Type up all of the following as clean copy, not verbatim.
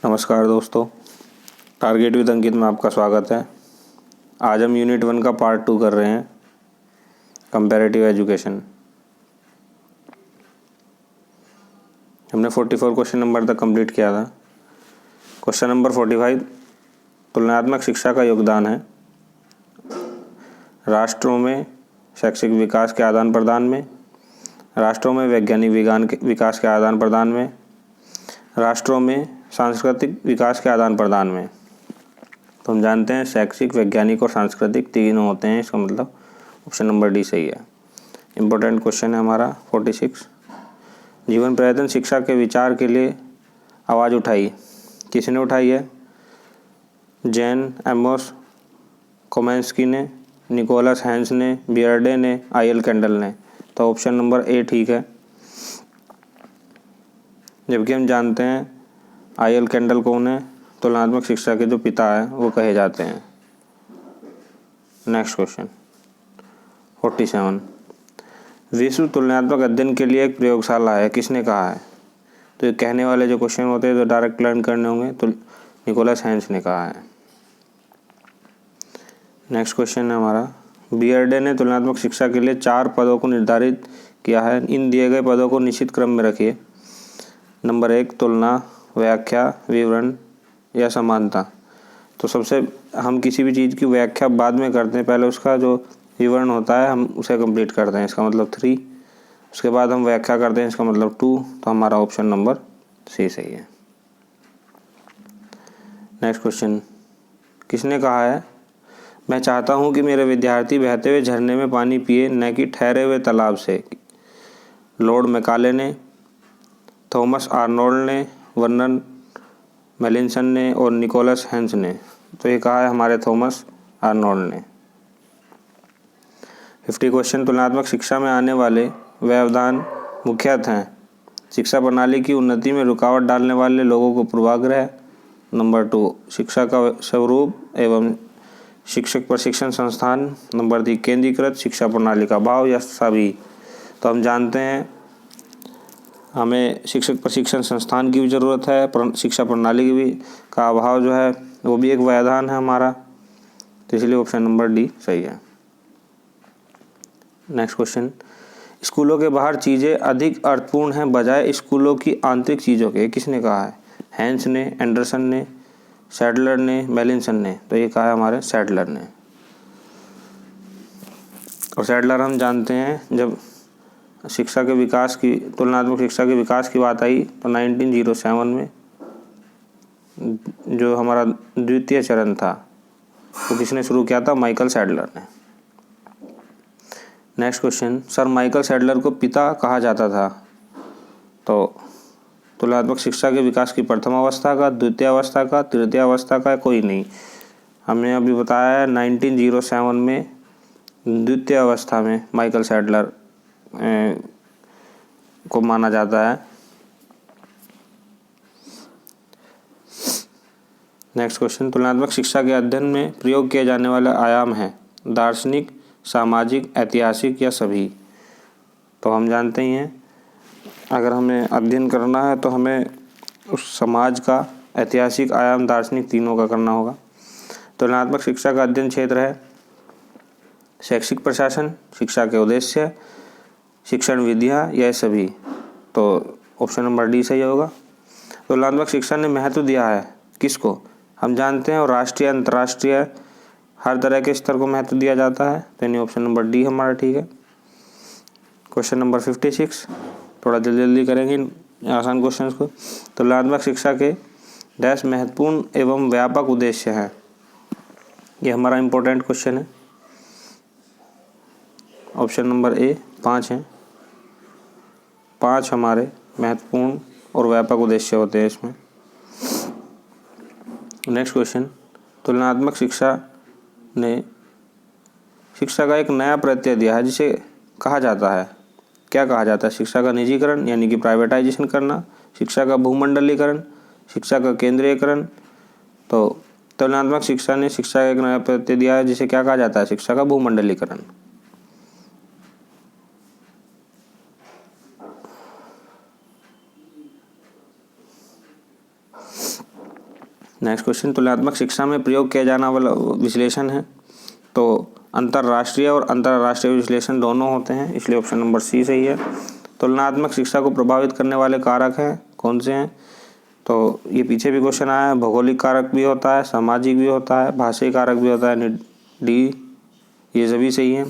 नमस्कार दोस्तों, target with अंकित में आपका स्वागत है। आज हम यूनिट 1 का पार्ट 2 कर रहे हैं, कंपैरेटिव एजुकेशन। हमने 44 क्वेश्चन नंबर तक कंप्लीट किया था। क्वेश्चन नंबर 45 तुलनात्मक शिक्षा का योगदान है राष्ट्रों में शैक्षिक विकास के आदान प्रदान में, राष्ट्रों में वैज्ञानिक विकास के आदान प्रदान में, राष्ट्रों में सांस्कृतिक विकास के आदान प्रदान में। तो हम जानते हैं शैक्षिक, वैज्ञानिक और सांस्कृतिक तीनों होते हैं, इसका मतलब ऑप्शन नंबर डी सही है। इम्पोर्टेंट क्वेश्चन है हमारा 46। जीवन पर्यटन शिक्षा के विचार के लिए आवाज़ उठाई, किसने उठाई है? जैन एमोस कोमेंस्की ने, निकोलस हैंस ने, बियर्डे ने, आई.एल. कैंडल ने। तो ऑप्शन नंबर ए ठीक है। जबकि हम जानते हैं आई.एल. कैंडल कौन है? तुलनात्मक शिक्षा के जो पिता हैं वो कहे जाते हैं। Next question 47। विश्व तुलनात्मक अध्ययन के लिए एक प्रयोगशाला है, किसने कहा है? तो ये कहने वाले जो क्वेश्चन होते हैं तो डायरेक्ट लर्न करने होंगे, तो निकोलस हैंस ने कहा है। नेक्स्ट क्वेश्चन है हमारा, बियर्डे ने तुलनात्मक शिक्षा के लिए 4 पदों को निर्धारित किया है। इन दिए गए पदों को निश्चित क्रम में रखिए। नंबर 1 तुलना, व्याख्या, विवरण या समानता। तो सबसे हम किसी भी चीज़ की व्याख्या बाद में करते हैं, पहले उसका जो विवरण होता है हम उसे कंप्लीट करते हैं, इसका मतलब 3। उसके बाद हम व्याख्या करते हैं, इसका मतलब 2। तो हमारा ऑप्शन नंबर सी सही है। नेक्स्ट क्वेश्चन, किसने कहा है? मैं चाहता हूँ कि मेरे विद्यार्थी बहते हुए झरने में पानी पिए, न कि ठहरे हुए तालाब से। लॉर्ड मैकाले ने, थॉमस आर्नोल्ड ने, वर्नन मेलिंसन ने और निकोलस हैंस ने। तो ये कहा है हमारे थॉमस आर्नोल्ड ने। 50 क्वेश्चन, तुलनात्मक शिक्षा में आने वाले व्यवधान मुख्यतः हैं। शिक्षा प्रणाली की उन्नति में रुकावट डालने वाले लोगों को पूर्वाग्रह। नंबर 2 शिक्षा का स्वरूप एवं शिक्षक प्रशिक्षण संस्थान। नंबर 3 केंद्रीकृत शिक्षा प्रणाली का अभाव या सभी। तो हम जानते हैं हमें शिक्षक प्रशिक्षण संस्थान की भी ज़रूरत है, शिक्षा प्रणाली की भी का अभाव जो है वो भी एक व्यवधान है हमारा, तो इसलिए ऑप्शन नंबर डी सही है। नेक्स्ट क्वेश्चन, स्कूलों के बाहर चीज़ें अधिक अर्थपूर्ण हैं बजाय स्कूलों की आंतरिक चीज़ों के, किसने कहा है? हैंस ने, एंडरसन ने, सैडलर ने, मेलिंसन ने। तो ये कहा है हमारे सैडलर ने। और सैडलर हम जानते हैं जब शिक्षा के विकास की, तुलनात्मक शिक्षा के विकास की बात आई तो 1907 में जो हमारा द्वितीय चरण था वो किसने शुरू किया था? माइकल सैडलर ने। Next question, sir Michael Sadler को पिता कहा जाता था। तो तुलनात्मक शिक्षा के विकास की प्रथम अवस्था का, द्वितीय अवस्था का, तृतीय अवस्था का, कोई नहीं। हमने अभी बताया 1907 में द्वितीय अवस्था में माइकल सैडलर को माना जाता है। नेक्स्ट क्वेश्चन, तुलनात्मक शिक्षा के अध्ययन में प्रयोग किए जाने वाले आयाम हैं दार्शनिक, सामाजिक, ऐतिहासिक या सभी। तो हम जानते ही हैं अगर हमें अध्ययन करना है तो हमें उस समाज का, ऐतिहासिक, आयाम, दार्शनिक तीनों का करना होगा। तुलनात्मक शिक्षा का अध्ययन क्षेत्र है शैक्षिक प्रशासन, शिक्षा के उद्देश्य, शिक्षण विधियाँ या सभी। तो ऑप्शन नंबर डी सही होगा। तुलनात्मक शिक्षा ने महत्व दिया है किसको? हम जानते हैं और राष्ट्रीय, अंतर्राष्ट्रीय, हर तरह के स्तर को महत्व दिया जाता है, तो यानी ऑप्शन नंबर डी हमारा ठीक है। क्वेश्चन नंबर 56, थोड़ा जल्दी करेंगे आसान क्वेश्चंस को। तुलनात्मक शिक्षा के डैश महत्वपूर्ण एवं व्यापक उद्देश्य हैं, ये हमारा इम्पोर्टेंट क्वेश्चन है। ऑप्शन नंबर ए 5 हैं। 5 हमारे महत्वपूर्ण और व्यापक उद्देश्य होते हैं इसमें। नेक्स्ट क्वेश्चन, तुलनात्मक शिक्षा ने शिक्षा का एक नया प्रत्यय दिया है जिसे कहा जाता है, क्या कहा जाता है? शिक्षा का निजीकरण यानी कि प्राइवेटाइजेशन करना, शिक्षा का भूमंडलीकरण, शिक्षा का केंद्रीयकरण। तो तुलनात्मक शिक्षा ने शिक्षा का एक नया प्रत्यय दिया है जिसे क्या कहा जाता है? शिक्षा का भूमंडलीकरण। नेक्स्ट क्वेश्चन, तुलनात्मक शिक्षा में प्रयोग किया जाने वाला विश्लेषण है। तो अंतर्राष्ट्रीय और अंतर्राष्ट्रीय विश्लेषण दोनों होते हैं, इसलिए ऑप्शन नंबर सी सही है। तुलनात्मक शिक्षा को प्रभावित करने वाले कारक हैं, कौन से हैं? तो ये पीछे भी क्वेश्चन आया है, भौगोलिक कारक भी होता है, सामाजिक भी होता है, भाषाई कारक भी होता है। डी ये सभी सही हैं।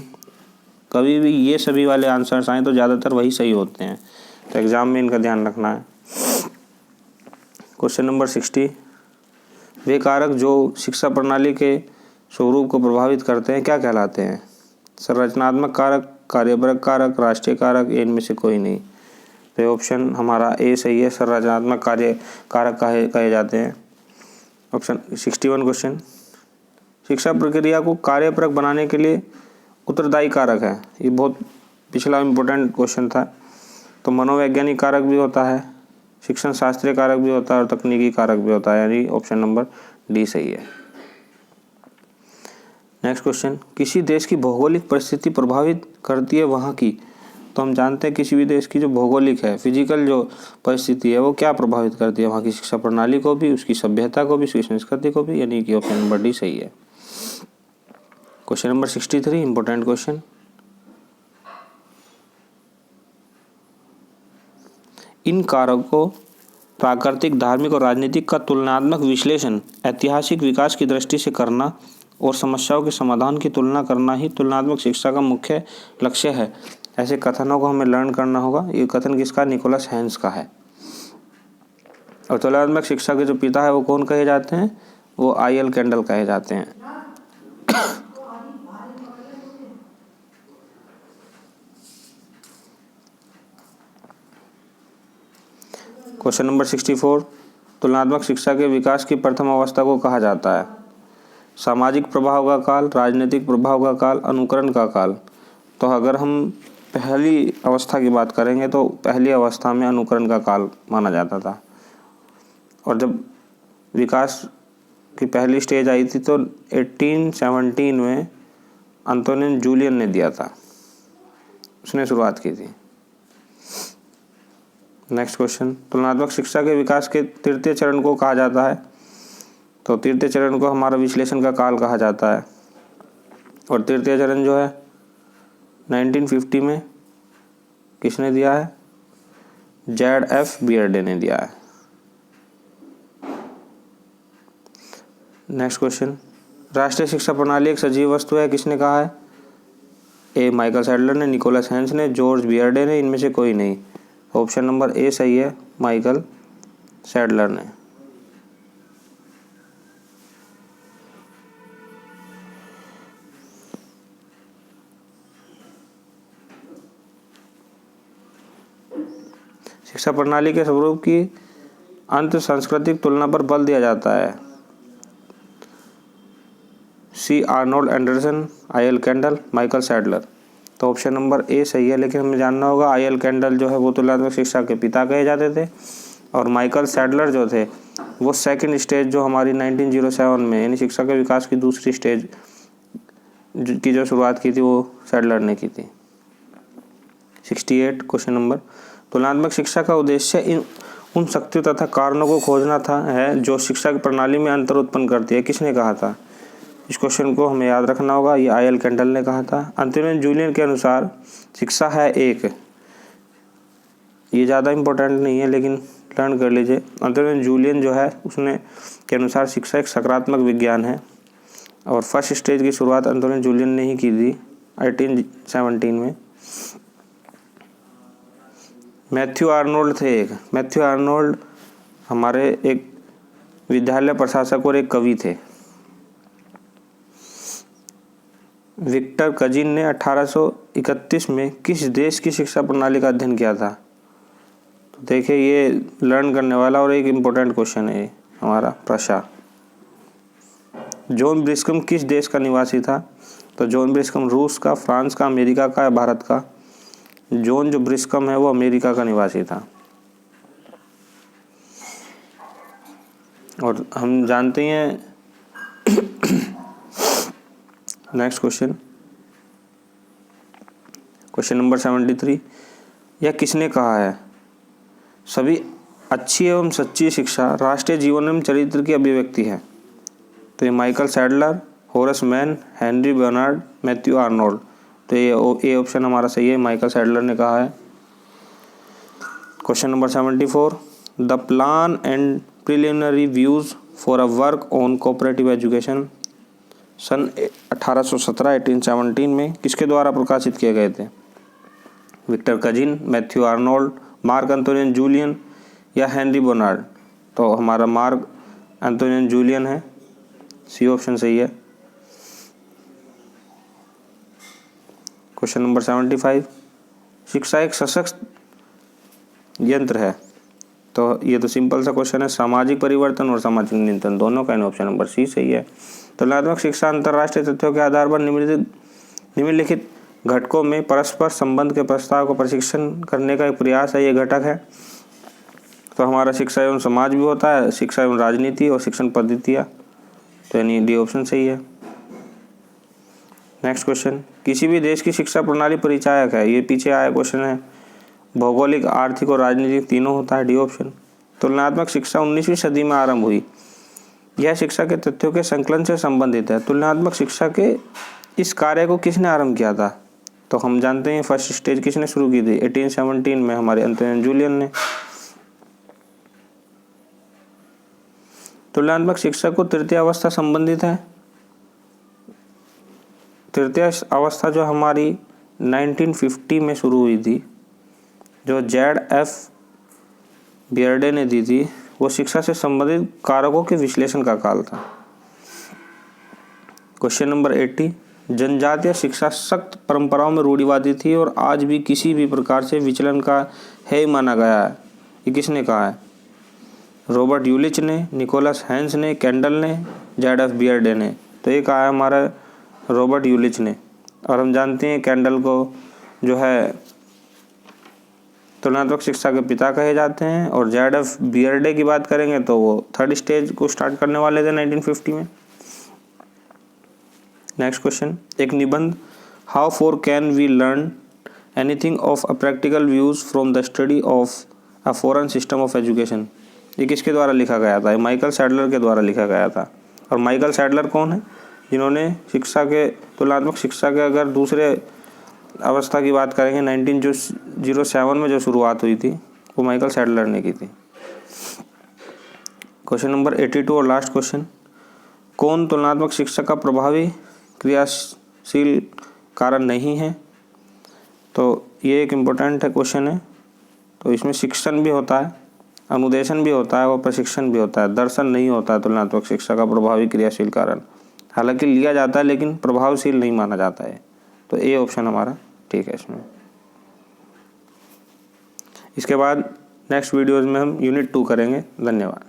कभी भी ये सभी वाले आंसर्स आए तो ज़्यादातर वही सही होते हैं, तो एग्ज़ाम में इनका ध्यान रखना है। क्वेश्चन नंबर 60, वे कारक जो शिक्षा प्रणाली के स्वरूप को प्रभावित करते हैं क्या कहलाते हैं? संरचनात्मक कारक, कार्यपरक कारक, राष्ट्रीय कारक, इनमें से कोई नहीं। तो ऑप्शन हमारा ए सही है, संरचनात्मक कारक कहे जाते हैं। ऑप्शन 61 क्वेश्चन, शिक्षा प्रक्रिया को कार्यपरक बनाने के लिए उत्तरदायी कारक है। ये बहुत पिछला इम्पोर्टेंट क्वेश्चन था। तो मनोवैज्ञानिक कारक भी होता है, शिक्षण शास्त्रीय कारक भी होता है और तकनीकी कारक भी होता है, यानी ऑप्शन नंबर डी सही है। नेक्स्ट क्वेश्चन, किसी देश की भौगोलिक परिस्थिति प्रभावित करती है वहाँ की। तो हम जानते हैं किसी भी देश की जो भौगोलिक है, फिजिकल जो परिस्थिति है वो क्या प्रभावित करती है वहाँ की शिक्षा प्रणाली को भी, उसकी सभ्यता को भी, उसकी संस्कृति को भी, यानी कि ऑप्शन नंबर डी सही है। क्वेश्चन नंबर 63 इंपॉर्टेंट क्वेश्चन, इन कारकों प्राकृतिक, धार्मिक और राजनीतिक का तुलनात्मक विश्लेषण ऐतिहासिक विकास की दृष्टि से करना और समस्याओं के समाधान की तुलना करना ही तुलनात्मक शिक्षा का मुख्य लक्ष्य है। ऐसे कथनों को हमें लर्न करना होगा। ये कथन किसका? निकोलस हैंस का है। और तुलनात्मक शिक्षा के जो पिता है वो कौन कहे जाते हैं? वो आई.एल. कैंडल कहे जाते हैं। क्वेश्चन नंबर 64, तुलनात्मक शिक्षा के विकास की प्रथम अवस्था को कहा जाता है? सामाजिक प्रभाव का काल, राजनीतिक प्रभाव का काल, अनुकरण का काल। तो अगर हम पहली अवस्था की बात करेंगे तो पहली अवस्था में अनुकरण का काल माना जाता था। और जब विकास की पहली स्टेज आई थी तो 1817 में एंटोनिन जूलियन ने दिया था, उसने शुरुआत की थी। नेक्स्ट क्वेश्चन, तुलनात्मक शिक्षा के विकास के तृतीय चरण को कहा जाता है? तो तृतीय चरण को हमारा विश्लेषण का काल कहा जाता है। और तृतीय चरण जो है 1950 में किसने दिया है? Z.F. बीयरडे ने दिया है। नेक्स्ट क्वेश्चन, राष्ट्रीय शिक्षा प्रणाली एक सजीव वस्तु है, किसने कहा है? ए माइकल सैडलर ने, निकोलस हैंस ने, जॉर्ज बीयरडे ने, इनमें से कोई नहीं। ऑप्शन नंबर ए सही है, माइकल सैडलर ने। शिक्षा प्रणाली के स्वरूप की अंत सांस्कृतिक तुलना पर बल दिया जाता है। C Arnold Anderson, I L. Kandel, Michael Sadler. तो ऑप्शन नंबर ए सही है, लेकिन हमें जानना होगा आई.एल. कैंडल जो है वो तुलनात्मक शिक्षा के पिता कहे जाते थे और माइकल सैडलर जो थे वो सेकंड स्टेज जो हमारी 1907 में यानी शिक्षा के विकास की दूसरी स्टेज की जो शुरुआत की थी वो सैडलर ने की थी। 68 क्वेश्चन नंबर, तुलनात्मक शिक्षा का उद्देश्य उन शक्तियों तथा कारणों को खोजना था है जो शिक्षा की प्रणाली में अंतर उत्पन्न करती है, किसने कहा था? इस क्वेश्चन को हमें याद रखना होगा, ये आई.एल. कैंडल ने कहा था। एंटोनिन जूलियन के अनुसार शिक्षा है एक, ये ज़्यादा इम्पोर्टेंट नहीं है लेकिन लर्न कर लीजिए। एंटोनिन जूलियन जो है उसने के अनुसार शिक्षा एक सकारात्मक विज्ञान है और फर्स्ट स्टेज की शुरुआत एंटोनिन जूलियन ने ही की थी 1817 में। मैथ्यू आर्नोल्ड थे एक, मैथ्यू आर्नोल्ड हमारे एक विद्यालय प्रशासक और एक कवि थे। विक्टर कजिन ने 1831 में किस देश की शिक्षा प्रणाली का अध्ययन किया था? तो देखिए ये लर्न करने वाला और एक इम्पोर्टेंट क्वेश्चन है हमारा प्रशा। जॉन ब्रिस्कम किस देश का निवासी था? तो जॉन ब्रिस्कम रूस का, फ्रांस का, अमेरिका का या भारत का? जॉन जो ब्रिस्कम है वो अमेरिका का निवासी था। और हम जानते हैं नेक्स्ट क्वेश्चन, क्वेश्चन नंबर 73, यह किसने कहा है? सभी अच्छी एवं सच्ची शिक्षा राष्ट्रीय जीवन एवं चरित्र की अभिव्यक्ति है। तो ये Michael Sadler, Horace Mann, Henry Barnard, Matthew Arnold. तो ये ऑप्शन हमारा सही है, माइकल सैडलर ने कहा है। Question number 74, the plan and preliminary views for a work on cooperative education सन 1817 में किसके द्वारा प्रकाशित किए गए थे? Victor Cousin, Matthew Arnold, Marc Antonian Jullien या हेनरी बर्नार्ड। तो हमारा मार्क एंटोनियन जूलियन है, सी ऑप्शन सही है। क्वेश्चन नंबर 75, शिक्षा एक सशक्त यंत्र है। तो ये तो सिंपल सा क्वेश्चन है, सामाजिक परिवर्तन और सामाजिक नियंत्रण दोनों का ऑप्शन नंबर सी सही है। तुलनात्मक शिक्षा अंतर्राष्ट्रीय तथ्यों के आधार पर निम्नलिखित घटकों में परस्पर संबंध के प्रस्ताव को प्रशिक्षण करने का एक प्रयास है, ये घटक है। तो हमारा शिक्षा एवं समाज भी होता है, शिक्षा एवं राजनीति और शिक्षण पद्धतियाँ, तो यानी डी ऑप्शन सही है। नेक्स्ट क्वेश्चन, किसी भी देश की शिक्षा प्रणाली परिचायक है, ये पीछे आया क्वेश्चन है। भौगोलिक, आर्थिक और राजनीतिक तीनों होता है, डी ऑप्शन। तुलनात्मक शिक्षा 19वीं सदी में आरंभ हुई, यह शिक्षा के तथ्यों के संकलन से संबंधित है। तुलनात्मक शिक्षा के इस कार्य को किसने आरंभ किया था? तो हम जानते हैं फर्स्ट स्टेज किसने शुरू की थी? 1817 में हमारे एंटोनियन जूलियन ने। तुलनात्मक शिक्षा को तृतीय अवस्था संबंधित है। तृतीय अवस्था जो हमारी 1950 में शुरू हुई थी, जो Z.F. बियर्डे ने दी थी, वो शिक्षा से संबंधित कारकों के विश्लेषण का काल था। क्वेश्चन नंबर 80, जनजातीय शिक्षा सख्त परंपराओं में रूढ़िवादी थी और आज भी किसी भी प्रकार से विचलन का है माना गया है, ये किसने कहा है? रॉबर्ट यूलिच ने, निकोलस हैंस ने, कैंडल ने, Z.F. बियर्डे ने। तो ये कहा है हमारा रॉबर्ट यूलिच ने। और हम जानते हैं कैंडल को जो है तुलनात्मक शिक्षा के पिता कहे जाते हैं, और Z.F. बियर्डे की बात करेंगे तो वो थर्ड स्टेज को स्टार्ट करने वाले थे 1950 में। नेक्स्ट क्वेश्चन, एक निबंध, how far can we learn anything of a practical views from the study of a foreign system of education, ये किसके द्वारा लिखा गया था? माइकल सैडलर के द्वारा लिखा गया था। और माइकल सैडलर कौन है? जिन्होंने शिक्षा के तुलनात्मक शिक्षा के अगर दूसरे अवस्था की बात करेंगे 1907 में जो शुरुआत हुई थी, वो माइकल सैडलर ने की थी। क्वेश्चन नंबर 82 और लास्ट क्वेश्चन, कौन तुलनात्मक शिक्षा का प्रभावी क्रियाशील कारण नहीं है? तो ये एक इम्पोर्टेंट क्वेश्चन है। तो इसमें शिक्षण भी होता है, अनुदेशन भी होता है और प्रशिक्षण भी होता है, दर्शन नहीं होता है तुलनात्मक शिक्षा का प्रभावी क्रियाशील कारण। हालांकि लिया जाता है लेकिन प्रभावशील नहीं माना जाता है। तो ए ऑप्शन हमारा ठीक है इसमें। इसके बाद नेक्स्ट वीडियोज़ में हम यूनिट 2 करेंगे। धन्यवाद।